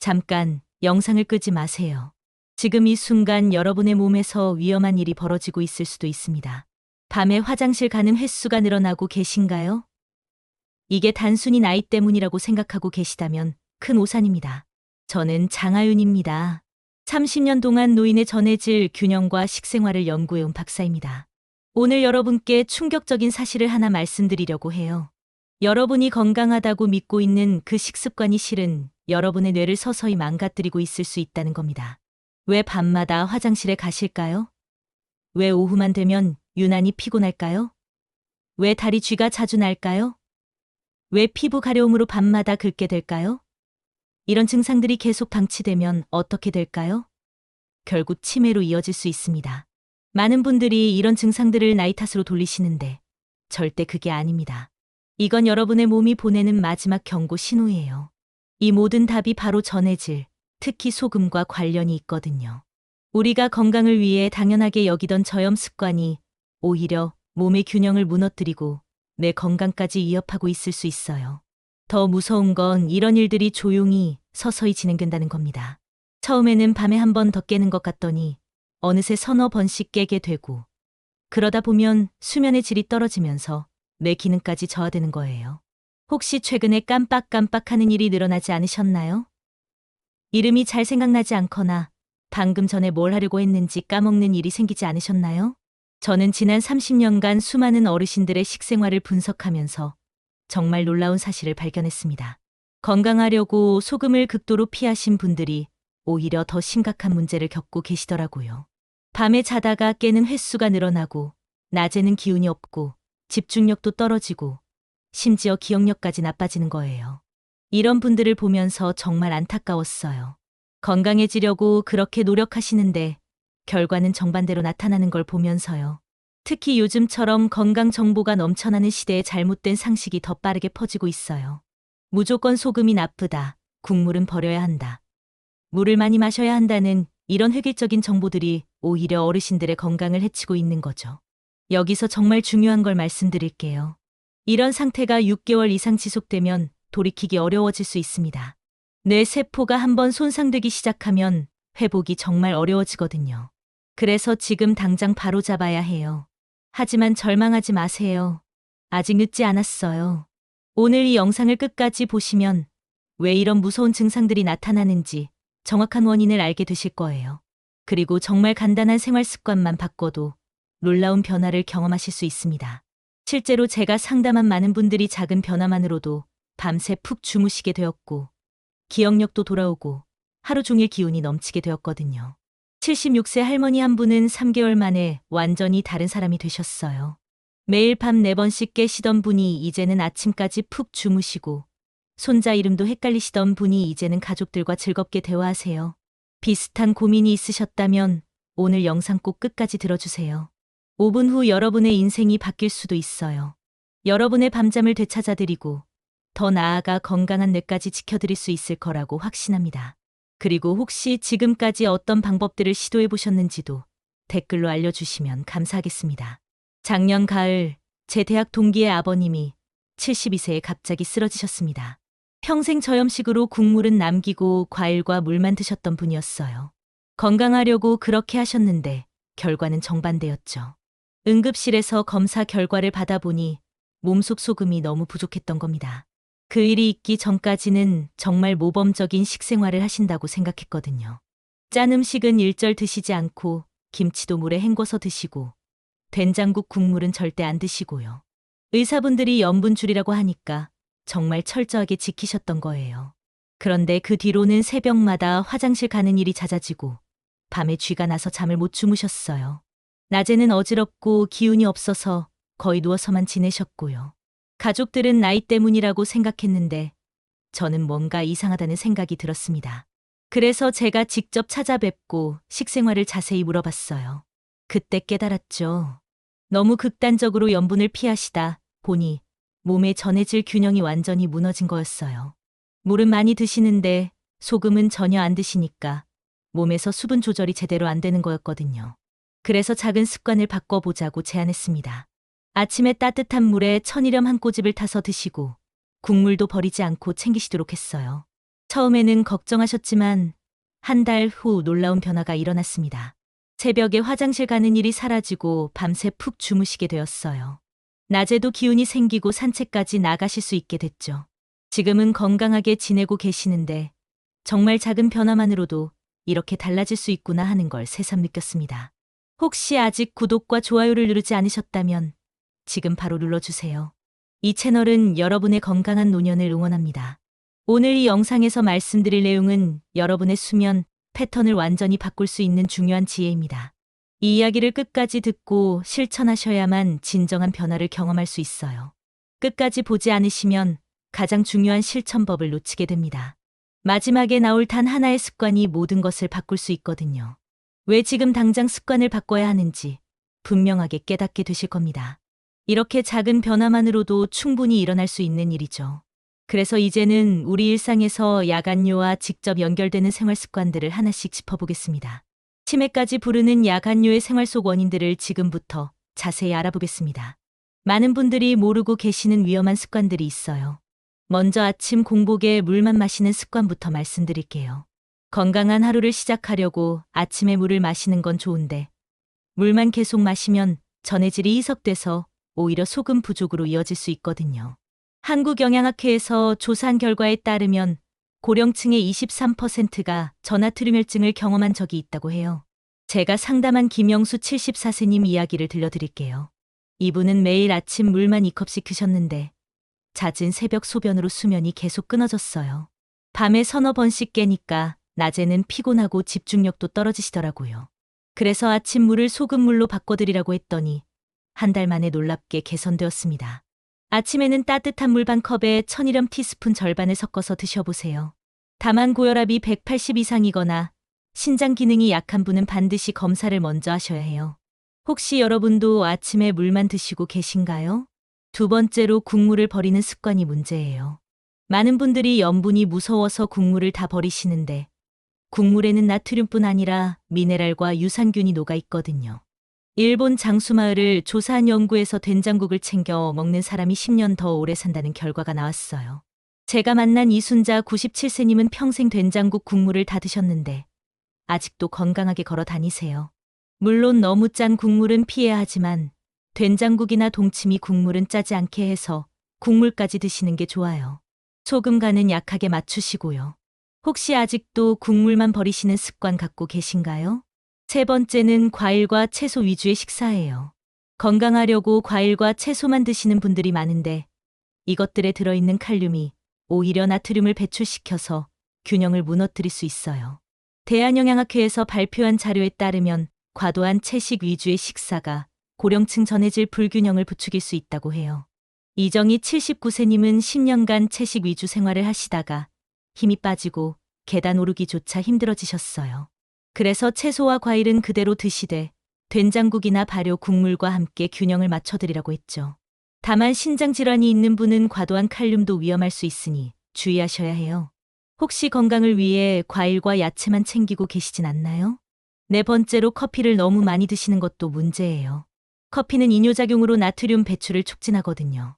잠깐 영상을 끄지 마세요. 지금 이 순간 여러분의 몸에서 위험한 일이 벌어지고 있을 수도 있습니다. 밤에 화장실 가는 횟수가 늘어나고 계신가요? 이게 단순히 나이 때문이라고 생각하고 계시다면 큰 오산입니다. 저는 장하윤입니다. 30년 동안 노인의 전해질 균형과 식생활을 연구해온 박사입니다. 오늘 여러분께 충격적인 사실을 하나 말씀드리려고 해요. 여러분이 건강하다고 믿고 있는 그 식습관이 실은 여러분의 뇌를 서서히 망가뜨리고 있을 수 있다는 겁니다. 왜 밤마다 화장실에 가실까요? 왜 오후만 되면 유난히 피곤할까요? 왜 다리 쥐가 자주 날까요? 왜 피부 가려움으로 밤마다 긁게 될까요? 이런 증상들이 계속 방치되면 어떻게 될까요? 결국 치매로 이어질 수 있습니다. 많은 분들이 이런 증상들을 나이 탓으로 돌리시는데 절대 그게 아닙니다. 이건 여러분의 몸이 보내는 마지막 경고 신호예요. 이 모든 답이 바로 전해질, 특히 소금과 관련이 있거든요. 우리가 건강을 위해 당연하게 여기던 저염 습관이 오히려 몸의 균형을 무너뜨리고 내 건강까지 위협하고 있을 수 있어요. 더 무서운 건 이런 일들이 조용히 서서히 진행된다는 겁니다. 처음에는 밤에 한 번 더 깨는 것 같더니 어느새 서너 번씩 깨게 되고 그러다 보면 수면의 질이 떨어지면서 뇌 기능까지 저하되는 거예요. 혹시 최근에 깜빡깜빡하는 일이 늘어나지 않으셨나요? 이름이 잘 생각나지 않거나 방금 전에 뭘 하려고 했는지 까먹는 일이 생기지 않으셨나요? 저는 지난 30년간 수많은 어르신들의 식생활을 분석하면서 정말 놀라운 사실을 발견했습니다. 건강하려고 소금을 극도로 피하신 분들이 오히려 더 심각한 문제를 겪고 계시더라고요. 밤에 자다가 깨는 횟수가 늘어나고 낮에는 기운이 없고 집중력도 떨어지고 심지어 기억력까지 나빠지는 거예요. 이런 분들을 보면서 정말 안타까웠어요. 건강해지려고 그렇게 노력하시는데 결과는 정반대로 나타나는 걸 보면서요. 특히 요즘처럼 건강 정보가 넘쳐나는 시대에 잘못된 상식이 더 빠르게 퍼지고 있어요. 무조건 소금이 나쁘다. 국물은 버려야 한다. 물을 많이 마셔야 한다는 이런 획일적인 정보들이 오히려 어르신들의 건강을 해치고 있는 거죠. 여기서 정말 중요한 걸 말씀드릴게요. 이런 상태가 6개월 이상 지속되면 돌이키기 어려워질 수 있습니다. 뇌 세포가 한번 손상되기 시작하면 회복이 정말 어려워지거든요. 그래서 지금 당장 바로 잡아야 해요. 하지만 절망하지 마세요. 아직 늦지 않았어요. 오늘 이 영상을 끝까지 보시면 왜 이런 무서운 증상들이 나타나는지 정확한 원인을 알게 되실 거예요. 그리고 정말 간단한 생활 습관만 바꿔도 놀라운 변화를 경험하실 수 있습니다. 실제로 제가 상담한 많은 분들이 작은 변화만으로도 밤새 푹 주무시게 되었고 기억력도 돌아오고 하루 종일 기운이 넘치게 되었거든요. 76세 할머니 한 분은 3개월 만에 완전히 다른 사람이 되셨어요. 매일 밤 4번씩 깨시던 분이 이제는 아침까지 푹 주무시고 손자 이름도 헷갈리시던 분이 이제는 가족들과 즐겁게 대화하세요. 비슷한 고민이 있으셨다면 오늘 영상 꼭 끝까지 들어주세요. 5분 후 여러분의 인생이 바뀔 수도 있어요. 여러분의 밤잠을 되찾아드리고 더 나아가 건강한 뇌까지 지켜드릴 수 있을 거라고 확신합니다. 그리고 혹시 지금까지 어떤 방법들을 시도해 보셨는지도 댓글로 알려주시면 감사하겠습니다. 작년 가을 제 대학 동기의 아버님이 72세에 갑자기 쓰러지셨습니다. 평생 저염식으로 국물은 남기고 과일과 물만 드셨던 분이었어요. 건강하려고 그렇게 하셨는데 결과는 정반대였죠. 응급실에서 검사 결과를 받아보니 몸속 소금이 너무 부족했던 겁니다. 그 일이 있기 전까지는 정말 모범적인 식생활을 하신다고 생각했거든요. 짠 음식은 일절 드시지 않고 김치도 물에 헹궈서 드시고 된장국 국물은 절대 안 드시고요. 의사분들이 염분 줄이라고 하니까 정말 철저하게 지키셨던 거예요. 그런데 그 뒤로는 새벽마다 화장실 가는 일이 잦아지고 밤에 쥐가 나서 잠을 못 주무셨어요. 낮에는 어지럽고 기운이 없어서 거의 누워서만 지내셨고요. 가족들은 나이 때문이라고 생각했는데 저는 뭔가 이상하다는 생각이 들었습니다. 그래서 제가 직접 찾아뵙고 식생활을 자세히 물어봤어요. 그때 깨달았죠. 너무 극단적으로 염분을 피하시다 보니 몸의 전해질 균형이 완전히 무너진 거였어요. 물은 많이 드시는데 소금은 전혀 안 드시니까 몸에서 수분 조절이 제대로 안 되는 거였거든요. 그래서 작은 습관을 바꿔보자고 제안했습니다. 아침에 따뜻한 물에 천일염 한 꼬집을 타서 드시고 국물도 버리지 않고 챙기시도록 했어요. 처음에는 걱정하셨지만 한 달 후 놀라운 변화가 일어났습니다. 새벽에 화장실 가는 일이 사라지고 밤새 푹 주무시게 되었어요. 낮에도 기운이 생기고 산책까지 나가실 수 있게 됐죠. 지금은 건강하게 지내고 계시는데 정말 작은 변화만으로도 이렇게 달라질 수 있구나 하는 걸 새삼 느꼈습니다. 혹시 아직 구독과 좋아요를 누르지 않으셨다면 지금 바로 눌러주세요. 이 채널은 여러분의 건강한 노년을 응원합니다. 오늘 이 영상에서 말씀드릴 내용은 여러분의 수면 패턴을 완전히 바꿀 수 있는 중요한 지혜입니다. 이 이야기를 끝까지 듣고 실천하셔야만 진정한 변화를 경험할 수 있어요. 끝까지 보지 않으시면 가장 중요한 실천법을 놓치게 됩니다. 마지막에 나올 단 하나의 습관이 모든 것을 바꿀 수 있거든요. 왜 지금 당장 습관을 바꿔야 하는지 분명하게 깨닫게 되실 겁니다. 이렇게 작은 변화만으로도 충분히 일어날 수 있는 일이죠. 그래서 이제는 우리 일상에서 야간요와 직접 연결되는 생활 습관들을 하나씩 짚어보겠습니다. 치매까지 부르는 야간요의 생활 속 원인들을 지금부터 자세히 알아보겠습니다. 많은 분들이 모르고 계시는 위험한 습관들이 있어요. 먼저 아침 공복에 물만 마시는 습관부터 말씀드릴게요. 건강한 하루를 시작하려고 아침에 물을 마시는 건 좋은데 물만 계속 마시면 전해질이 희석돼서 오히려 소금 부족으로 이어질 수 있거든요. 한국영양학회에서 조사한 결과에 따르면 고령층의 23%가 저나트륨혈증을 경험한 적이 있다고 해요. 제가 상담한 김영수 74세님 이야기를 들려드릴게요. 이분은 매일 아침 물만 2컵씩 드셨는데 잦은 새벽 소변으로 수면이 계속 끊어졌어요. 밤에 서너 번씩 깨니까 낮에는 피곤하고 집중력도 떨어지시더라고요. 그래서 아침 물을 소금물로 바꿔드리라고 했더니 한 달 만에 놀랍게 개선되었습니다. 아침에는 따뜻한 물 반 컵에 천일염 티스푼 절반을 섞어서 드셔보세요. 다만 고혈압이 180 이상이거나 신장 기능이 약한 분은 반드시 검사를 먼저 하셔야 해요. 혹시 여러분도 아침에 물만 드시고 계신가요? 두 번째로 국물을 버리는 습관이 문제예요. 많은 분들이 염분이 무서워서 국물을 다 버리시는데 국물에는 나트륨뿐 아니라 미네랄과 유산균이 녹아 있거든요. 일본 장수마을을 조사한 연구에서 된장국을 챙겨 먹는 사람이 10년 더 오래 산다는 결과가 나왔어요. 제가 만난 이순자 97세님은 평생 된장국 국물을 다 드셨는데 아직도 건강하게 걸어 다니세요. 물론 너무 짠 국물은 피해야 하지만 된장국이나 동치미 국물은 짜지 않게 해서 국물까지 드시는 게 좋아요. 소금 간은 약하게 맞추시고요. 혹시 아직도 국물만 버리시는 습관 갖고 계신가요? 세 번째는 과일과 채소 위주의 식사예요. 건강하려고 과일과 채소만 드시는 분들이 많은데 이것들에 들어있는 칼륨이 오히려 나트륨을 배출시켜서 균형을 무너뜨릴 수 있어요. 대한영양학회에서 발표한 자료에 따르면 과도한 채식 위주의 식사가 고령층 전해질 불균형을 부추길 수 있다고 해요. 이정희 79세님은 10년간 채식 위주 생활을 하시다가 힘이 빠지고 계단 오르기조차 힘들어지셨어요. 그래서 채소와 과일은 그대로 드시되 된장국이나 발효 국물과 함께 균형을 맞춰드리라고 했죠. 다만 신장질환이 있는 분은 과도한 칼륨도 위험할 수 있으니 주의하셔야 해요. 혹시 건강을 위해 과일과 야채만 챙기고 계시진 않나요? 네 번째로 커피를 너무 많이 드시는 것도 문제예요. 커피는 이뇨작용으로 나트륨 배출을 촉진하거든요.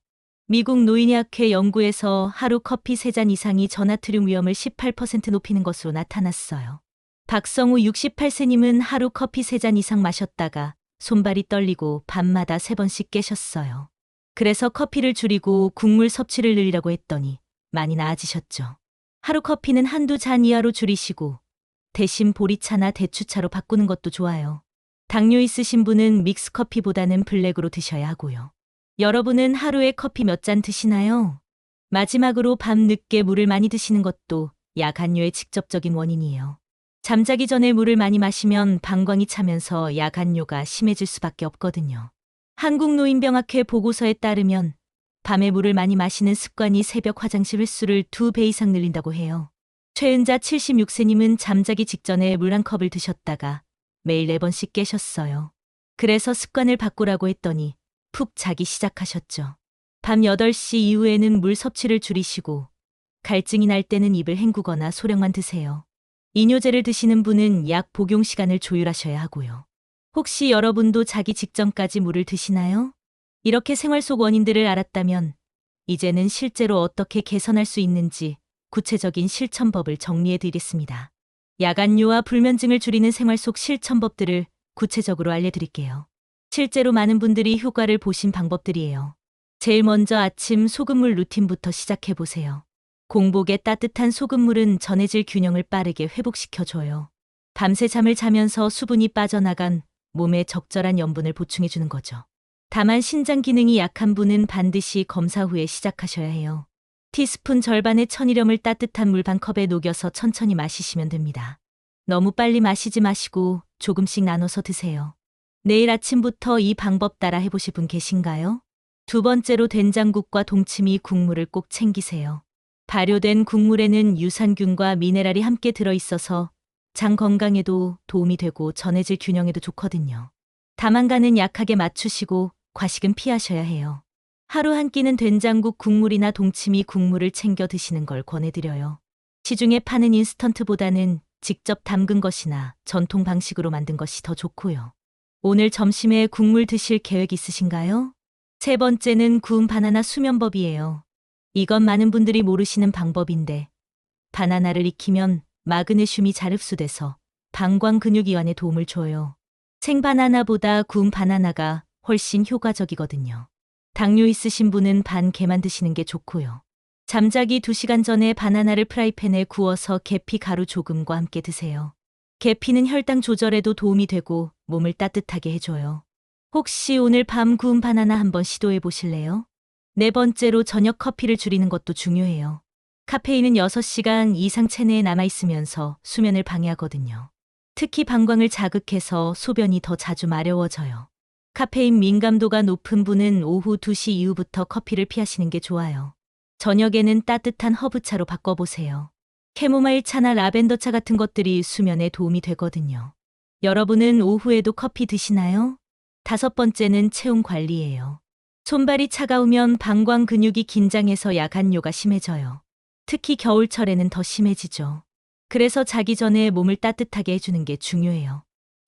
미국 노인의학회 연구에서 하루 커피 3잔 이상이 저나트륨 위험을 18% 높이는 것으로 나타났어요. 박성우 68세님은 하루 커피 3잔 이상 마셨다가 손발이 떨리고 밤마다 3번씩 깨셨어요. 그래서 커피를 줄이고 국물 섭취를 늘리라고 했더니 많이 나아지셨죠. 하루 커피는 한두 잔 이하로 줄이시고 대신 보리차나 대추차로 바꾸는 것도 좋아요. 당뇨 있으신 분은 믹스커피보다는 블랙으로 드셔야 하고요. 여러분은 하루에 커피 몇 잔 드시나요? 마지막으로 밤 늦게 물을 많이 드시는 것도 야간뇨의 직접적인 원인이에요. 잠자기 전에 물을 많이 마시면 방광이 차면서 야간뇨가 심해질 수밖에 없거든요. 한국노인병학회 보고서에 따르면 밤에 물을 많이 마시는 습관이 새벽 화장실 횟수를 2배 이상 늘린다고 해요. 최은자 76세님은 잠자기 직전에 물 한 컵을 드셨다가 매일 4번씩 깨셨어요. 그래서 습관을 바꾸라고 했더니 푹 자기 시작하셨죠. 밤 8시 이후에는 물 섭취를 줄이시고 갈증이 날 때는 입을 헹구거나 소량만 드세요. 이뇨제를 드시는 분은 약 복용 시간을 조율하셔야 하고요. 혹시 여러분도 자기 직전까지 물을 드시나요? 이렇게 생활 속 원인들을 알았다면 이제는 실제로 어떻게 개선할 수 있는지 구체적인 실천법을 정리해 드리겠습니다. 야간요와 불면증을 줄이는 생활 속 실천법들을 구체적으로 알려드릴게요. 실제로 많은 분들이 효과를 보신 방법들이에요. 제일 먼저 아침 소금물 루틴부터 시작해 보세요. 공복에 따뜻한 소금물은 전해질 균형을 빠르게 회복시켜줘요. 밤새 잠을 자면서 수분이 빠져나간 몸에 적절한 염분을 보충해주는 거죠. 다만 신장 기능이 약한 분은 반드시 검사 후에 시작하셔야 해요. 티스푼 절반의 천일염을 따뜻한 물 반 컵에 녹여서 천천히 마시시면 됩니다. 너무 빨리 마시지 마시고 조금씩 나눠서 드세요. 내일 아침부터 이 방법 따라 해보실 분 계신가요? 두 번째로 된장국과 동치미 국물을 꼭 챙기세요. 발효된 국물에는 유산균과 미네랄이 함께 들어있어서 장 건강에도 도움이 되고 전해질 균형에도 좋거든요. 다만간은 약하게 맞추시고 과식은 피하셔야 해요. 하루 한 끼는 된장국 국물이나 동치미 국물을 챙겨 드시는 걸 권해드려요. 시중에 파는 인스턴트보다는 직접 담근 것이나 전통 방식으로 만든 것이 더 좋고요. 오늘 점심에 국물 드실 계획 있으신가요? 세 번째는 구운 바나나 수면법이에요. 이건 많은 분들이 모르시는 방법인데 바나나를 익히면 마그네슘이 잘 흡수돼서 방광 근육 이완에 도움을 줘요. 생바나나보다 구운 바나나가 훨씬 효과적이거든요. 당뇨 있으신 분은 반 개만 드시는 게 좋고요. 잠자기 2시간 전에 바나나를 프라이팬에 구워서 계피 가루 조금과 함께 드세요. 계피는 혈당 조절에도 도움이 되고 몸을 따뜻하게 해줘요. 혹시 오늘 밤 구운 바나나 한번 시도해 보실래요? 네 번째로 저녁 커피를 줄이는 것도 중요해요. 카페인은 6시간 이상 체내에 남아있으면서 수면을 방해하거든요. 특히 방광을 자극해서 소변이 더 자주 마려워져요. 카페인 민감도가 높은 분은 오후 2시 이후부터 커피를 피하시는 게 좋아요. 저녁에는 따뜻한 허브차로 바꿔보세요. 캐모마일 차나 라벤더 차 같은 것들이 수면에 도움이 되거든요. 여러분은 오후에도 커피 드시나요? 다섯 번째는 체온 관리예요. 손발이 차가우면 방광 근육이 긴장해서 야간요가 심해져요. 특히 겨울철에는 더 심해지죠. 그래서 자기 전에 몸을 따뜻하게 해주는 게 중요해요.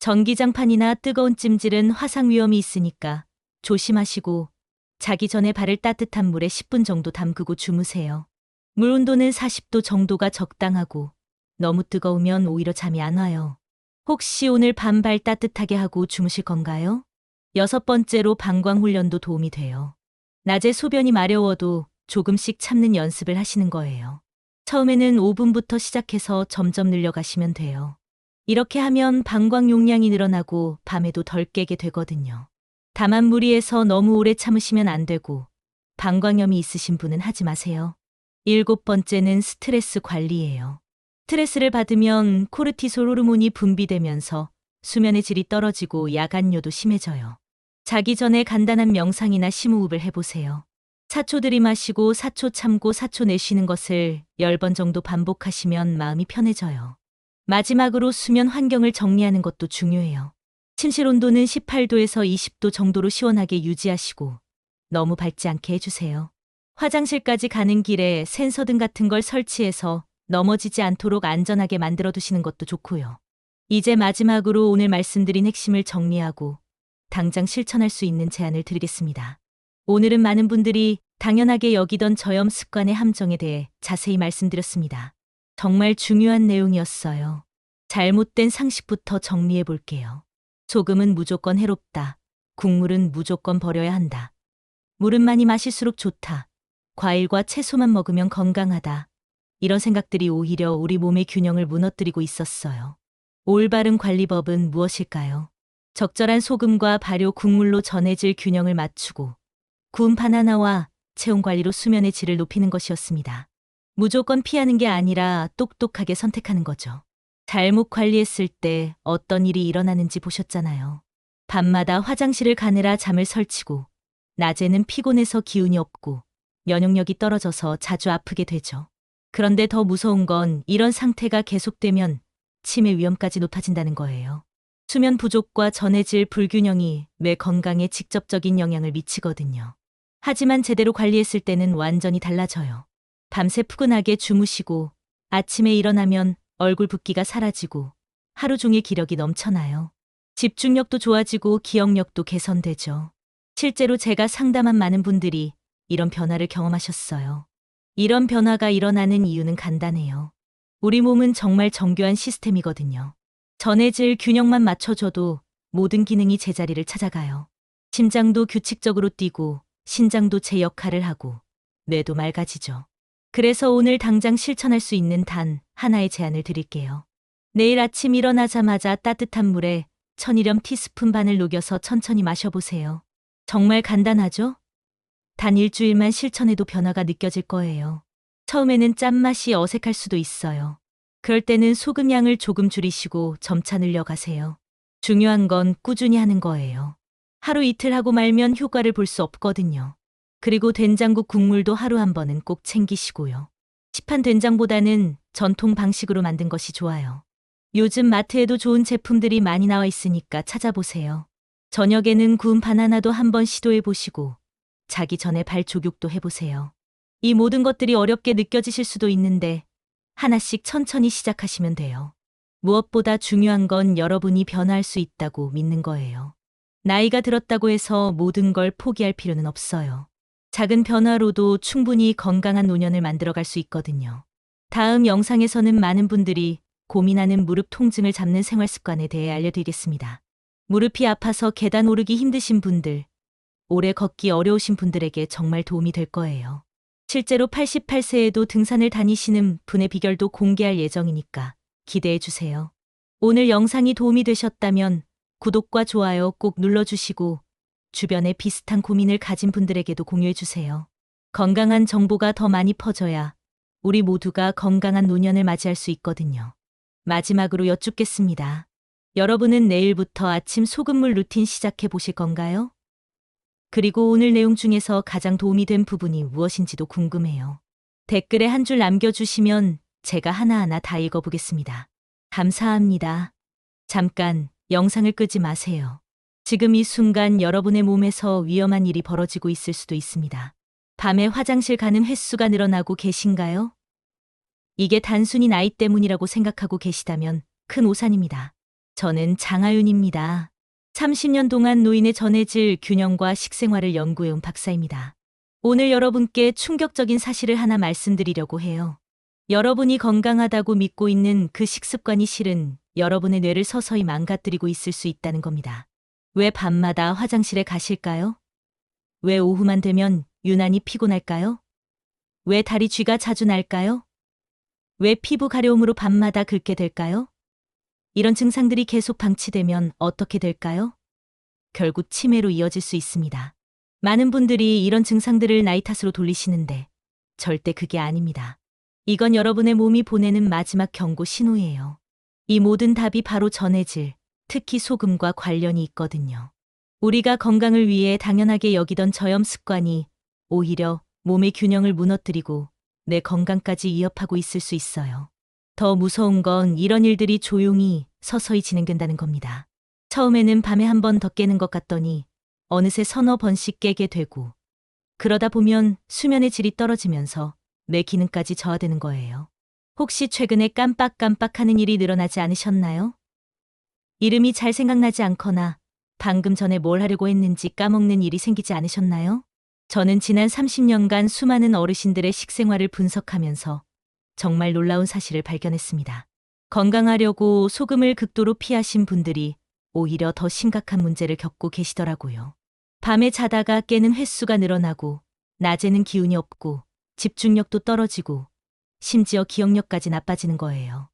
전기장판이나 뜨거운 찜질은 화상 위험이 있으니까 조심하시고 자기 전에 발을 따뜻한 물에 10분 정도 담그고 주무세요. 물 온도는 40도 정도가 적당하고 너무 뜨거우면 오히려 잠이 안 와요. 혹시 오늘 밤 발 따뜻하게 하고 주무실 건가요? 여섯 번째로 방광 훈련도 도움이 돼요. 낮에 소변이 마려워도 조금씩 참는 연습을 하시는 거예요. 처음에는 5분부터 시작해서 점점 늘려가시면 돼요. 이렇게 하면 방광 용량이 늘어나고 밤에도 덜 깨게 되거든요. 다만 무리해서 너무 오래 참으시면 안 되고 방광염이 있으신 분은 하지 마세요. 일곱 번째는 스트레스 관리예요. 스트레스를 받으면 코르티솔 호르몬이 분비되면서 수면의 질이 떨어지고 야간요도 심해져요. 자기 전에 간단한 명상이나 심호흡을 해보세요. 4초 들이마시고 4초 참고 4초 내쉬는 것을 10번 정도 반복하시면 마음이 편해져요. 마지막으로 수면 환경을 정리하는 것도 중요해요. 침실 온도는 18도에서 20도 정도로 시원하게 유지하시고 너무 밝지 않게 해주세요. 화장실까지 가는 길에 센서등 같은 걸 설치해서 넘어지지 않도록 안전하게 만들어 두시는 것도 좋고요. 이제 마지막으로 오늘 말씀드린 핵심을 정리하고 당장 실천할 수 있는 제안을 드리겠습니다. 오늘은 많은 분들이 당연하게 여기던 저염 습관의 함정에 대해 자세히 말씀드렸습니다. 정말 중요한 내용이었어요. 잘못된 상식부터 정리해 볼게요. 소금은 무조건 해롭다. 국물은 무조건 버려야 한다. 물은 많이 마실수록 좋다. 과일과 채소만 먹으면 건강하다. 이런 생각들이 오히려 우리 몸의 균형을 무너뜨리고 있었어요. 올바른 관리법은 무엇일까요? 적절한 소금과 발효 국물로 전해질 균형을 맞추고 구운 바나나와 체온 관리로 수면의 질을 높이는 것이었습니다. 무조건 피하는 게 아니라 똑똑하게 선택하는 거죠. 잘못 관리했을 때 어떤 일이 일어나는지 보셨잖아요. 밤마다 화장실을 가느라 잠을 설치고 낮에는 피곤해서 기운이 없고 면역력이 떨어져서 자주 아프게 되죠. 그런데 더 무서운 건 이런 상태가 계속되면 치매 위험까지 높아진다는 거예요. 수면 부족과 전해질 불균형이 뇌 건강에 직접적인 영향을 미치거든요. 하지만 제대로 관리했을 때는 완전히 달라져요. 밤새 푸근하게 주무시고 아침에 일어나면 얼굴 붓기가 사라지고 하루 종일 기력이 넘쳐나요. 집중력도 좋아지고 기억력도 개선되죠. 실제로 제가 상담한 많은 분들이 이런 변화를 경험하셨어요. 이런 변화가 일어나는 이유는 간단해요. 우리 몸은 정말 정교한 시스템이거든요. 전해질 균형만 맞춰줘도 모든 기능이 제자리를 찾아가요. 심장도 규칙적으로 뛰고 신장도 제 역할을 하고 뇌도 맑아지죠. 그래서 오늘 당장 실천할 수 있는 단 하나의 제안을 드릴게요. 내일 아침 일어나자마자 따뜻한 물에 천일염 티스푼 반을 녹여서 천천히 마셔보세요. 정말 간단하죠? 단 일주일만 실천해도 변화가 느껴질 거예요. 처음에는 짠맛이 어색할 수도 있어요. 그럴 때는 소금 양을 조금 줄이시고 점차 늘려가세요. 중요한 건 꾸준히 하는 거예요. 하루 이틀 하고 말면 효과를 볼 수 없거든요. 그리고 된장국 국물도 하루 한 번은 꼭 챙기시고요. 시판 된장보다는 전통 방식으로 만든 것이 좋아요. 요즘 마트에도 좋은 제품들이 많이 나와 있으니까 찾아보세요. 저녁에는 구운 바나나도 한번 시도해 보시고 자기 전에 발 조격도 해보세요. 이 모든 것들이 어렵게 느껴지실 수도 있는데 하나씩 천천히 시작하시면 돼요. 무엇보다 중요한 건 여러분이 변화할 수 있다고 믿는 거예요. 나이가 들었다고 해서 모든 걸 포기할 필요는 없어요. 작은 변화로도 충분히 건강한 노년을 만들어갈 수 있거든요. 다음 영상에서는 많은 분들이 고민하는 무릎 통증을 잡는 생활 습관에 대해 알려드리겠습니다. 무릎이 아파서 계단 오르기 힘드신 분들, 오래 걷기 어려우신 분들에게 정말 도움이 될 거예요. 실제로 88세에도 등산을 다니시는 분의 비결도 공개할 예정이니까 기대해 주세요. 오늘 영상이 도움이 되셨다면 구독과 좋아요 꼭 눌러주시고 주변에 비슷한 고민을 가진 분들에게도 공유해 주세요. 건강한 정보가 더 많이 퍼져야 우리 모두가 건강한 노년을 맞이할 수 있거든요. 마지막으로 여쭙겠습니다. 여러분은 내일부터 아침 소금물 루틴 시작해 보실 건가요? 그리고 오늘 내용 중에서 가장 도움이 된 부분이 무엇인지도 궁금해요. 댓글에 한 줄 남겨주시면 제가 하나하나 다 읽어보겠습니다. 감사합니다. 잠깐 영상을 끄지 마세요. 지금 이 순간 여러분의 몸에서 위험한 일이 벌어지고 있을 수도 있습니다. 밤에 화장실 가는 횟수가 늘어나고 계신가요? 이게 단순히 나이 때문이라고 생각하고 계시다면 큰 오산입니다. 저는 장하윤입니다. 30년 동안 노인의 전해질 균형과 식생활을 연구해온 박사입니다. 오늘 여러분께 충격적인 사실을 하나 말씀드리려고 해요. 여러분이 건강하다고 믿고 있는 그 식습관이 실은 여러분의 뇌를 서서히 망가뜨리고 있을 수 있다는 겁니다. 왜 밤마다 화장실에 가실까요? 왜 오후만 되면 유난히 피곤할까요? 왜 다리 쥐가 자주 날까요? 왜 피부 가려움으로 밤마다 긁게 될까요? 이런 증상들이 계속 방치되면 어떻게 될까요? 결국 치매로 이어질 수 있습니다. 많은 분들이 이런 증상들을 나이 탓으로 돌리시는데 절대 그게 아닙니다. 이건 여러분의 몸이 보내는 마지막 경고 신호예요. 이 모든 답이 바로 전해질, 특히 소금과 관련이 있거든요. 우리가 건강을 위해 당연하게 여기던 저염 습관이 오히려 몸의 균형을 무너뜨리고 내 건강까지 위협하고 있을 수 있어요. 더 무서운 건 이런 일들이 조용히 서서히 진행된다는 겁니다. 처음에는 밤에 한 번 더 깨는 것 같더니 어느새 서너 번씩 깨게 되고 그러다 보면 수면의 질이 떨어지면서 내 기능까지 저하되는 거예요. 혹시 최근에 깜빡깜빡하는 일이 늘어나지 않으셨나요? 이름이 잘 생각나지 않거나 방금 전에 뭘 하려고 했는지 까먹는 일이 생기지 않으셨나요? 저는 지난 30년간 수많은 어르신들의 식생활을 분석하면서 정말 놀라운 사실을 발견했습니다. 건강하려고 소금을 극도로 피하신 분들이 오히려 더 심각한 문제를 겪고 계시더라고요. 밤에 자다가 깨는 횟수가 늘어나고 낮에는 기운이 없고 집중력도 떨어지고 심지어 기억력까지 나빠지는 거예요.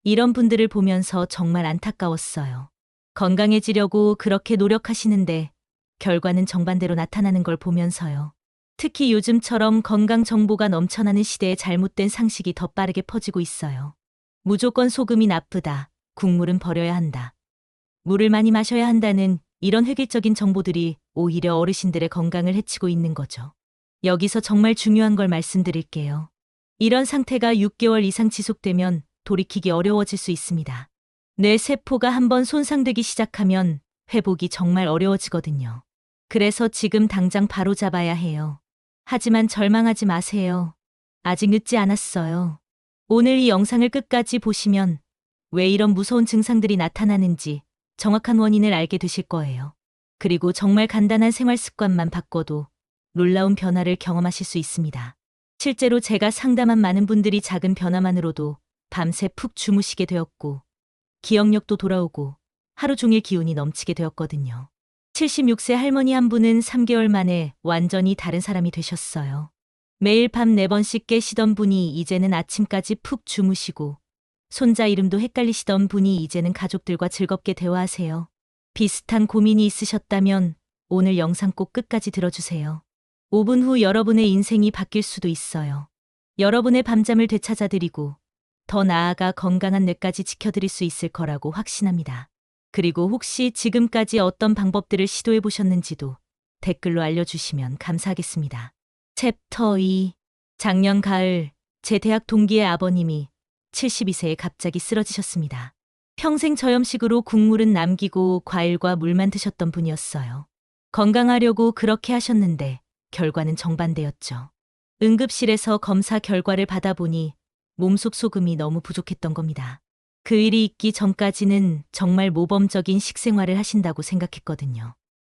이런 분들을 보면서 정말 안타까웠어요. 건강해지려고 그렇게 노력하시는데 결과는 정반대로 나타나는 걸 보면서요. 특히 요즘처럼 건강 정보가 넘쳐나는 시대에 잘못된 상식이 더 빠르게 퍼지고 있어요. 무조건 소금이 나쁘다. 국물은 버려야 한다. 물을 많이 마셔야 한다는 이런 획일적인 정보들이 오히려 어르신들의 건강을 해치고 있는 거죠. 여기서 정말 중요한 걸 말씀드릴게요. 이런 상태가 6개월 이상 지속되면 돌이키기 어려워질 수 있습니다. 뇌 세포가 한번 손상되기 시작하면 회복이 정말 어려워지거든요. 그래서 지금 당장 바로 잡아야 해요. 하지만 절망하지 마세요. 아직 늦지 않았어요. 오늘 이 영상을 끝까지 보시면 왜 이런 무서운 증상들이 나타나는지 정확한 원인을 알게 되실 거예요. 그리고 정말 간단한 생활 습관만 바꿔도 놀라운 변화를 경험하실 수 있습니다. 실제로 제가 상담한 많은 분들이 작은 변화만으로도 밤새 푹 주무시게 되었고, 기억력도 돌아오고 하루 종일 기운이 넘치게 되었거든요. 76세 할머니 한 분은 3개월 만에 완전히 다른 사람이 되셨어요. 매일 밤 4번씩 깨시던 분이 이제는 아침까지 푹 주무시고, 손자 이름도 헷갈리시던 분이 이제는 가족들과 즐겁게 대화하세요. 비슷한 고민이 있으셨다면 오늘 영상 꼭 끝까지 들어주세요. 5분 후 여러분의 인생이 바뀔 수도 있어요. 여러분의 밤잠을 되찾아드리고 더 나아가 건강한 뇌까지 지켜드릴 수 있을 거라고 확신합니다. 그리고 혹시 지금까지 어떤 방법들을 시도해 보셨는지도 댓글로 알려주시면 감사하겠습니다. 챕터 2. 작년 가을 제 대학 동기의 아버님이 72세에 갑자기 쓰러지셨습니다. 평생 저염식으로 국물은 남기고 과일과 물만 드셨던 분이었어요. 건강하려고 그렇게 하셨는데 결과는 정반대였죠. 응급실에서 검사 결과를 받아보니 몸속 소금이 너무 부족했던 겁니다. 그 일이 있기 전까지는 정말 모범적인 식생활을 하신다고 생각했거든요.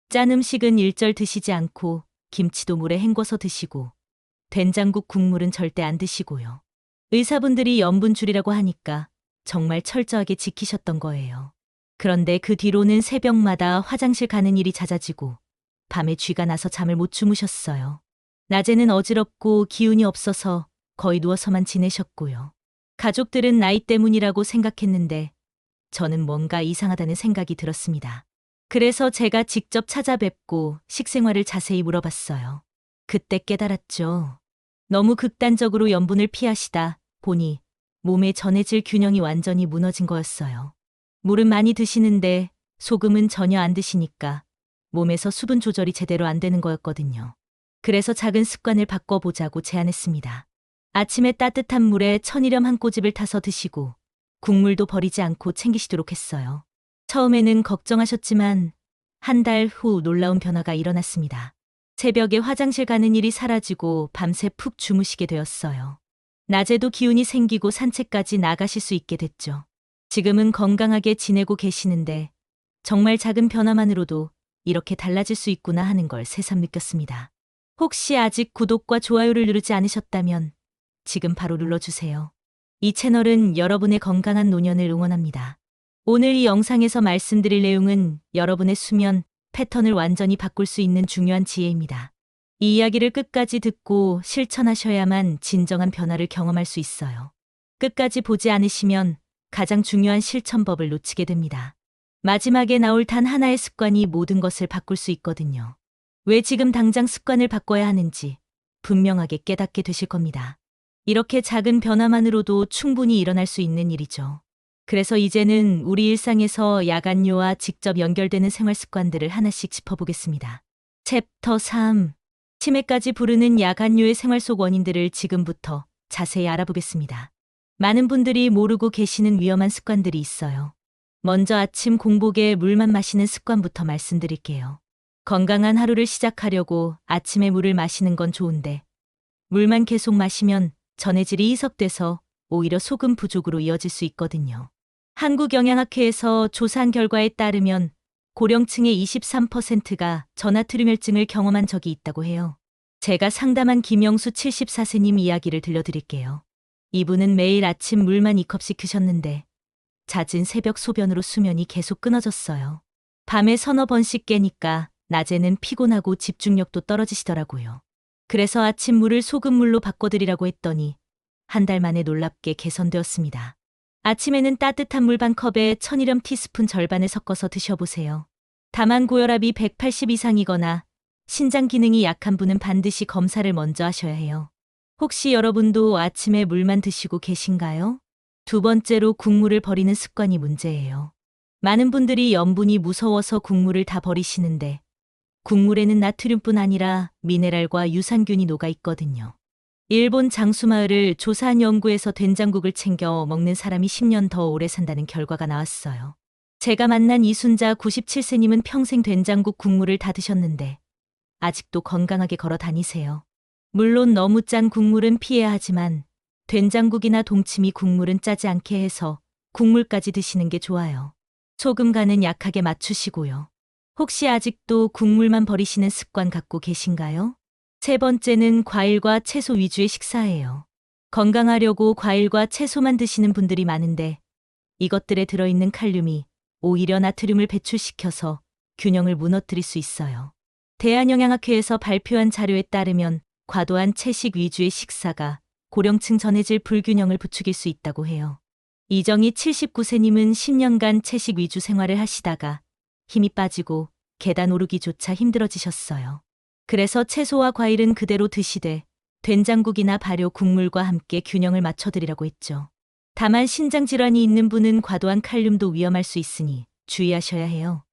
짠 음식은 일절 드시지 않고 김치도 물에 헹궈서 드시고 된장국 국물은 절대 안 드시고요. 의사분들이 염분 줄이라고 하니까 정말 철저하게 지키셨던 거예요. 그런데 그 뒤로는 새벽마다 화장실 가는 일이 잦아지고 밤에 쥐가 나서 잠을 못 주무셨어요. 낮에는 어지럽고 기운이 없어서 거의 누워서만 지내셨고요. 가족들은 나이 때문이라고 생각했는데 저는 뭔가 이상하다는 생각이 들었습니다. 그래서 제가 직접 찾아뵙고 식생활을 자세히 물어봤어요. 그때 깨달았죠. 너무 극단적으로 염분을 피하시다 보니 몸의 전해질 균형이 완전히 무너진 거였어요. 물은 많이 드시는데 소금은 전혀 안 드시니까 몸에서 수분 조절이 제대로 안 되는 거였거든요. 그래서 작은 습관을 바꿔보자고 제안했습니다. 아침에 따뜻한 물에 천일염 한 꼬집을 타서 드시고 국물도 버리지 않고 챙기시도록 했어요. 처음에는 걱정하셨지만 한 달 후 놀라운 변화가 일어났습니다. 새벽에 화장실 가는 일이 사라지고 밤새 푹 주무시게 되었어요. 낮에도 기운이 생기고 산책까지 나가실 수 있게 됐죠. 지금은 건강하게 지내고 계시는데 정말 작은 변화만으로도 이렇게 달라질 수 있구나 하는 걸 새삼 느꼈습니다. 혹시 아직 구독과 좋아요를 누르지 않으셨다면 지금 바로 눌러주세요. 이 채널은 여러분의 건강한 노년을 응원합니다. 오늘 이 영상에서 말씀드릴 내용은 여러분의 수면 패턴을 완전히 바꿀 수 있는 중요한 지혜입니다. 이 이야기를 끝까지 듣고 실천하셔야만 진정한 변화를 경험할 수 있어요. 끝까지 보지 않으시면 가장 중요한 실천법을 놓치게 됩니다. 마지막에 나올 단 하나의 습관이 모든 것을 바꿀 수 있거든요. 왜 지금 당장 습관을 바꿔야 하는지 분명하게 깨닫게 되실 겁니다. 이렇게 작은 변화만으로도 충분히 일어날 수 있는 일이죠. 그래서 이제는 우리 일상에서 야간요와 직접 연결되는 생활 습관들을 하나씩 짚어보겠습니다. 챕터 3. 치매까지 부르는 야간요의 생활 속 원인들을 지금부터 자세히 알아보겠습니다. 많은 분들이 모르고 계시는 위험한 습관들이 있어요. 먼저 아침 공복에 물만 마시는 습관부터 말씀드릴게요. 건강한 하루를 시작하려고 아침에 물을 마시는 건 좋은데 물만 계속 마시면 전해질이 희석돼서 오히려 소금 부족으로 이어질 수 있거든요. 한국영양학회에서 조사한 결과에 따르면 고령층의 23%가 저나트륨혈증을 경험한 적이 있다고 해요. 제가 상담한 김영수 74세님 이야기를 들려드릴게요. 이분은 매일 아침 물만 2컵씩 드셨는데 잦은 새벽 소변으로 수면이 계속 끊어졌어요. 밤에 서너 번씩 깨니까 낮에는 피곤하고 집중력도 떨어지시더라고요. 그래서 아침 물을 소금물로 바꿔드리라고 했더니 한 달 만에 놀랍게 개선되었습니다. 아침에는 따뜻한 물 반 컵에 천일염 티스푼 절반을 섞어서 드셔보세요. 다만 고혈압이 180 이상이거나 신장 기능이 약한 분은 반드시 검사를 먼저 하셔야 해요. 혹시 여러분도 아침에 물만 드시고 계신가요? 두 번째로 국물을 버리는 습관이 문제예요. 많은 분들이 염분이 무서워서 국물을 다 버리시는데 국물에는 나트륨뿐 아니라 미네랄과 유산균이 녹아 있거든요. 일본 장수마을을 조사한 연구에서 된장국을 챙겨 먹는 사람이 10년 더 오래 산다는 결과가 나왔어요. 제가 만난 이순자 97세님은 평생 된장국 국물을 다 드셨는데 아직도 건강하게 걸어 다니세요. 물론 너무 짠 국물은 피해야 하지만 된장국이나 동치미 국물은 짜지 않게 해서 국물까지 드시는 게 좋아요. 소금 간은 약하게 맞추시고요. 혹시 아직도 국물만 버리시는 습관 갖고 계신가요? 세 번째는 과일과 채소 위주의 식사예요. 건강하려고 과일과 채소만 드시는 분들이 많은데 이것들에 들어있는 칼륨이 오히려 나트륨을 배출시켜서 균형을 무너뜨릴 수 있어요. 대한영양학회에서 발표한 자료에 따르면 과도한 채식 위주의 식사가 고령층 전해질 불균형을 부추길 수 있다고 해요. 이정희 79세님은 10년간 채식 위주 생활을 하시다가 힘이 빠지고 계단 오르기조차 힘들어지셨어요. 그래서 채소와 과일은 그대로 드시되 된장국이나 발효 국물과 함께 균형을 맞춰드리라고 했죠. 다만 신장질환이 있는 분은 과도한 칼륨도 위험할 수 있으니 주의하셔야 해요.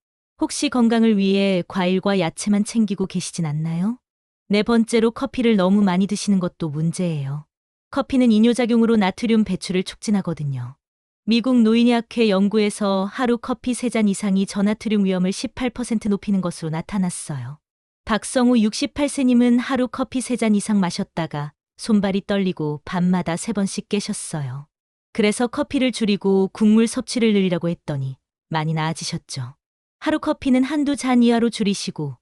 혹시 건강을 위해 과일과 야채만 챙기고 계시진 않나요? 네 번째로 커피를 너무 많이 드시는 것도 문제예요. 커피는 이뇨작용으로 나트륨 배출을 촉진하거든요. 미국 노인의학회 연구에서 하루 커피 3잔 이상이 저나트륨 위험을 18% 높이는 것으로 나타났어요. 박성우 68세님은 하루 커피 3잔 이상 마셨다가 손발이 떨리고 밤마다 3번씩 깨셨어요. 그래서 커피를 줄이고 국물 섭취를 늘리라고 했더니 많이 나아지셨죠. 하루 커피는 한두 잔 이하로 줄이시고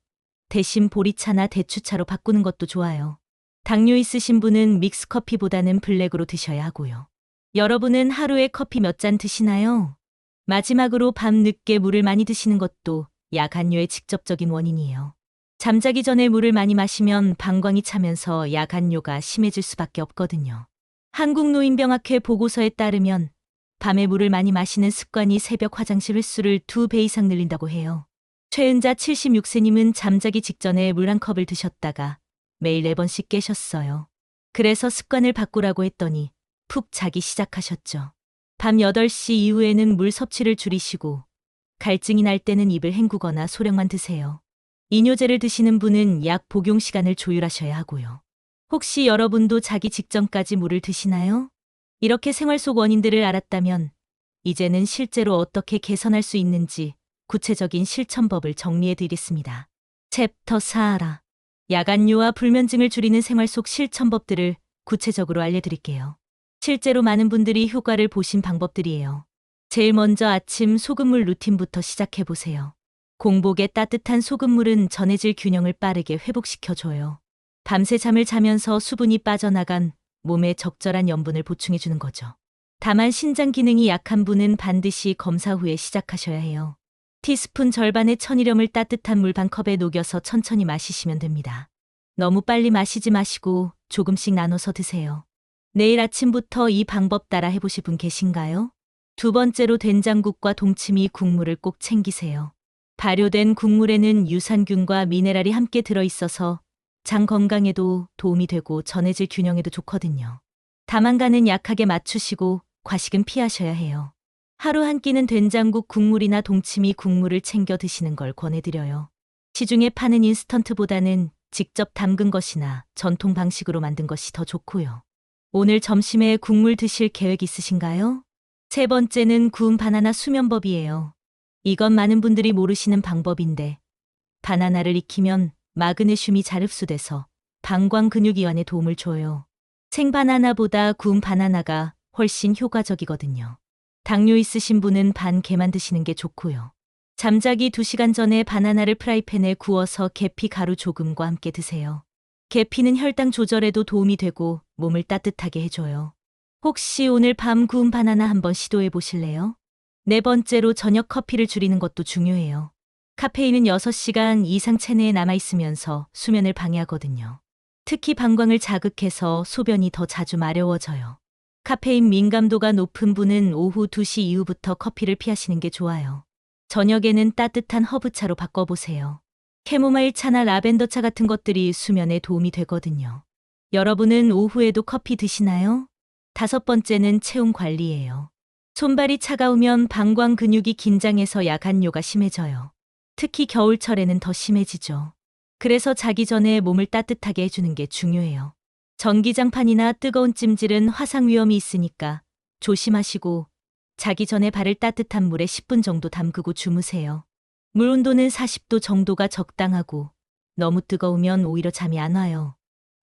대신 보리차나 대추차로 바꾸는 것도 좋아요. 당뇨 있으신 분은 믹스커피보다는 블랙으로 드셔야 하고요. 여러분은 하루에 커피 몇 잔 드시나요? 마지막으로 밤 늦게 물을 많이 드시는 것도 야간뇨의 직접적인 원인이에요. 잠자기 전에 물을 많이 마시면 방광이 차면서 야간뇨가 심해질 수밖에 없거든요. 한국노인병학회 보고서에 따르면 밤에 물을 많이 마시는 습관이 새벽 화장실 횟수를 2배 이상 늘린다고 해요. 최은자 76세님은 잠자기 직전에 물 한 컵을 드셨다가 매일 4번씩 깨셨어요. 그래서 습관을 바꾸라고 했더니 푹 자기 시작하셨죠. 밤 8시 이후에는 물 섭취를 줄이시고 갈증이 날 때는 입을 헹구거나 소량만 드세요. 이뇨제를 드시는 분은 약 복용 시간을 조율하셔야 하고요. 혹시 여러분도 자기 직전까지 물을 드시나요? 이렇게 생활 속 원인들을 알았다면 이제는 실제로 어떻게 개선할 수 있는지 구체적인 실천법을 정리해 드리겠습니다. 챕터 4. 야간뇨와 불면증을 줄이는 생활 속 실천법들을 구체적으로 알려드릴게요. 실제로 많은 분들이 효과를 보신 방법들이에요. 제일 먼저 아침 소금물 루틴부터 시작해보세요. 공복에 따뜻한 소금물은 전해질 균형을 빠르게 회복시켜줘요. 밤새 잠을 자면서 수분이 빠져나간 몸에 적절한 염분을 보충해주는 거죠. 다만 신장 기능이 약한 분은 반드시 검사 후에 시작하셔야 해요. 티스푼 절반의 천일염을 따뜻한 물 반 컵에 녹여서 천천히 마시시면 됩니다. 너무 빨리 마시지 마시고 조금씩 나눠서 드세요. 내일 아침부터 이 방법 따라 해보실 분 계신가요? 두 번째로 된장국과 동치미 국물을 꼭 챙기세요. 발효된 국물에는 유산균과 미네랄이 함께 들어있어서 장 건강에도 도움이 되고 전해질 균형에도 좋거든요. 다만 간은 약하게 맞추시고 과식은 피하셔야 해요. 하루 한 끼는 된장국 국물이나 동치미 국물을 챙겨 드시는 걸 권해드려요. 시중에 파는 인스턴트보다는 직접 담근 것이나 전통 방식으로 만든 것이 더 좋고요. 오늘 점심에 국물 드실 계획 있으신가요? 세 번째는 구운 바나나 수면법이에요. 이건 많은 분들이 모르시는 방법인데 바나나를 익히면 마그네슘이 잘 흡수돼서 방광 근육 이완에 도움을 줘요. 생바나나보다 구운 바나나가 훨씬 효과적이거든요. 당뇨 있으신 분은 반 개만 드시는 게 좋고요. 잠자기 2시간 전에 바나나를 프라이팬에 구워서 계피 가루 조금과 함께 드세요. 계피는 혈당 조절에도 도움이 되고 몸을 따뜻하게 해줘요. 혹시 오늘 밤 구운 바나나 한번 시도해 보실래요? 네 번째로 저녁 커피를 줄이는 것도 중요해요. 카페인은 6시간 이상 체내에 남아있으면서 수면을 방해하거든요. 특히 방광을 자극해서 소변이 더 자주 마려워져요. 카페인 민감도가 높은 분은 오후 2시 이후부터 커피를 피하시는 게 좋아요. 저녁에는 따뜻한 허브차로 바꿔보세요. 캐모마일 차나 라벤더 차 같은 것들이 수면에 도움이 되거든요. 여러분은 오후에도 커피 드시나요? 다섯 번째는 체온 관리예요. 손발이 차가우면 방광 근육이 긴장해서 야간뇨가 심해져요. 특히 겨울철에는 더 심해지죠. 그래서 자기 전에 몸을 따뜻하게 해주는 게 중요해요. 전기장판이나 뜨거운 찜질은 화상 위험이 있으니까 조심하시고 자기 전에 발을 따뜻한 물에 10분 정도 담그고 주무세요. 물 온도는 40도 정도가 적당하고 너무 뜨거우면 오히려 잠이 안 와요.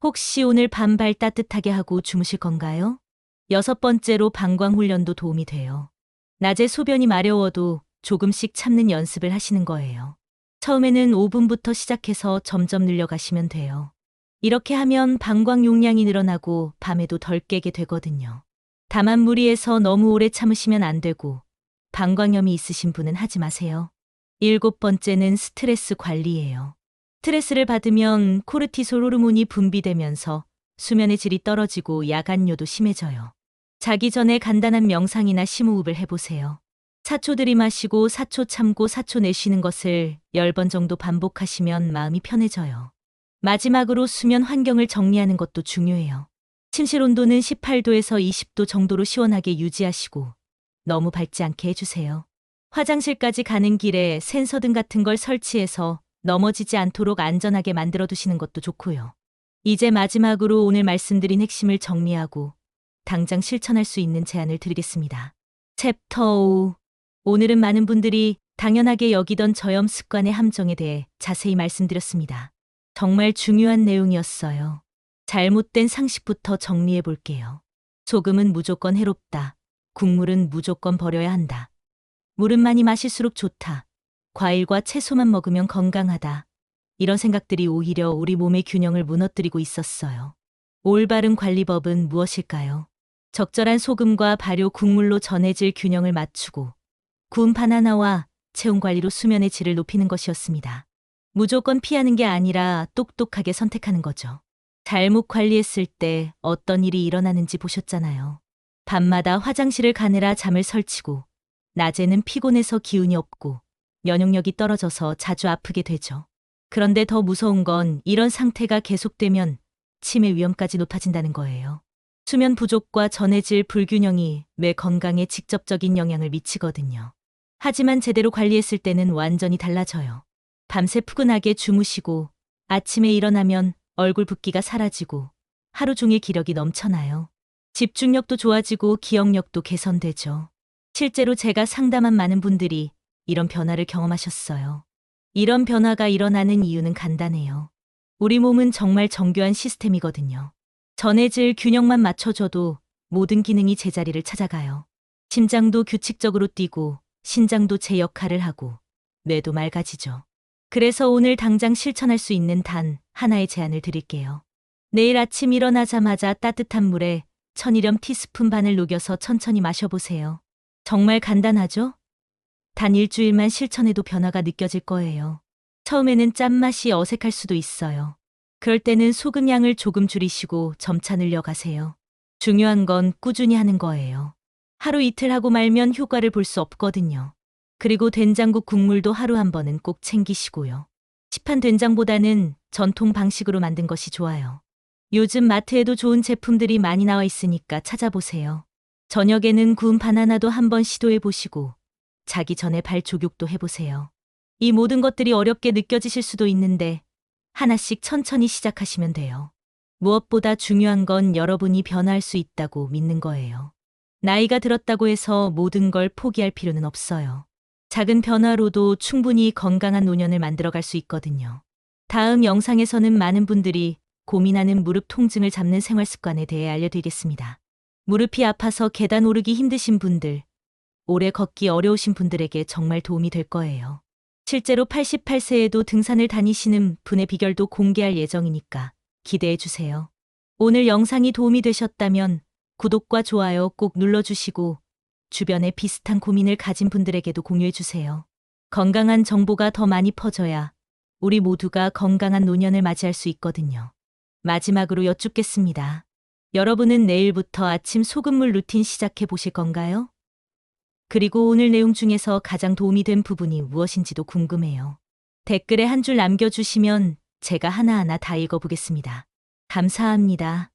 혹시 오늘 밤 발 따뜻하게 하고 주무실 건가요? 여섯 번째로 방광 훈련도 도움이 돼요. 낮에 소변이 마려워도 조금씩 참는 연습을 하시는 거예요. 처음에는 5분부터 시작해서 점점 늘려가시면 돼요. 이렇게 하면 방광 용량이 늘어나고 밤에도 덜 깨게 되거든요. 다만 무리해서 너무 오래 참으시면 안 되고 방광염이 있으신 분은 하지 마세요. 7번째는 스트레스 관리예요. 스트레스를 받으면 코르티솔 호르몬이 분비되면서 수면의 질이 떨어지고 야간뇨도 심해져요. 자기 전에 간단한 명상이나 심호흡을 해보세요. 4초 들이마시고 4초 참고 4초 내쉬는 것을 10번 정도 반복하시면 마음이 편해져요. 마지막으로 수면 환경을 정리하는 것도 중요해요. 침실 온도는 18도에서 20도 정도로 시원하게 유지하시고 너무 밝지 않게 해주세요. 화장실까지 가는 길에 센서등 같은 걸 설치해서 넘어지지 않도록 안전하게 만들어 두시는 것도 좋고요. 이제 마지막으로 오늘 말씀드린 핵심을 정리하고 당장 실천할 수 있는 제안을 드리겠습니다. 챕터 5. 오늘은 많은 분들이 당연하게 여기던 저염 습관의 함정에 대해 자세히 말씀드렸습니다. 정말 중요한 내용이었어요. 잘못된 상식부터 정리해 볼게요. 소금은 무조건 해롭다. 국물은 무조건 버려야 한다. 물은 많이 마실수록 좋다. 과일과 채소만 먹으면 건강하다. 이런 생각들이 오히려 우리 몸의 균형을 무너뜨리고 있었어요. 올바른 관리법은 무엇일까요? 적절한 소금과 발효 국물로 전해질 균형을 맞추고 구운 바나나와 체온 관리로 수면의 질을 높이는 것이었습니다. 무조건 피하는 게 아니라 똑똑하게 선택하는 거죠. 잘못 관리했을 때 어떤 일이 일어나는지 보셨잖아요. 밤마다 화장실을 가느라 잠을 설치고 낮에는 피곤해서 기운이 없고 면역력이 떨어져서 자주 아프게 되죠. 그런데 더 무서운 건 이런 상태가 계속되면 치매 위험까지 높아진다는 거예요. 수면 부족과 전해질 불균형이 뇌 건강에 직접적인 영향을 미치거든요. 하지만 제대로 관리했을 때는 완전히 달라져요. 밤새 푸근하게 주무시고 아침에 일어나면 얼굴 붓기가 사라지고 하루 종일 기력이 넘쳐나요. 집중력도 좋아지고 기억력도 개선되죠. 실제로 제가 상담한 많은 분들이 이런 변화를 경험하셨어요. 이런 변화가 일어나는 이유는 간단해요. 우리 몸은 정말 정교한 시스템이거든요. 전해질 균형만 맞춰줘도 모든 기능이 제자리를 찾아가요. 심장도 규칙적으로 뛰고 신장도 제 역할을 하고 뇌도 맑아지죠. 그래서 오늘 당장 실천할 수 있는 단 하나의 제안을 드릴게요. 내일 아침 일어나자마자 따뜻한 물에 천일염 티스푼 반을 녹여서 천천히 마셔보세요. 정말 간단하죠? 단 일주일만 실천해도 변화가 느껴질 거예요. 처음에는 짠맛이 어색할 수도 있어요. 그럴 때는 소금 양을 조금 줄이시고 점차 늘려가세요. 중요한 건 꾸준히 하는 거예요. 하루 이틀 하고 말면 효과를 볼 수 없거든요. 그리고 된장국 국물도 하루 한 번은 꼭 챙기시고요. 시판 된장보다는 전통 방식으로 만든 것이 좋아요. 요즘 마트에도 좋은 제품들이 많이 나와 있으니까 찾아보세요. 저녁에는 구운 바나나도 한번 시도해 보시고 자기 전에 발 조격도 해보세요. 이 모든 것들이 어렵게 느껴지실 수도 있는데 하나씩 천천히 시작하시면 돼요. 무엇보다 중요한 건 여러분이 변화할 수 있다고 믿는 거예요. 나이가 들었다고 해서 모든 걸 포기할 필요는 없어요. 작은 변화로도 충분히 건강한 노년을 만들어갈 수 있거든요. 다음 영상에서는 많은 분들이 고민하는 무릎 통증을 잡는 생활 습관에 대해 알려드리겠습니다. 무릎이 아파서 계단 오르기 힘드신 분들, 오래 걷기 어려우신 분들에게 정말 도움이 될 거예요. 실제로 88세에도 등산을 다니시는 분의 비결도 공개할 예정이니까 기대해 주세요. 오늘 영상이 도움이 되셨다면 구독과 좋아요 꼭 눌러주시고 주변에 비슷한 고민을 가진 분들에게도 공유해 주세요. 건강한 정보가 더 많이 퍼져야 우리 모두가 건강한 노년을 맞이할 수 있거든요. 마지막으로 여쭙겠습니다. 여러분은 내일부터 아침 소금물 루틴 시작해 보실 건가요? 그리고 오늘 내용 중에서 가장 도움이 된 부분이 무엇인지도 궁금해요. 댓글에 한 줄 남겨주시면 제가 하나하나 다 읽어보겠습니다. 감사합니다.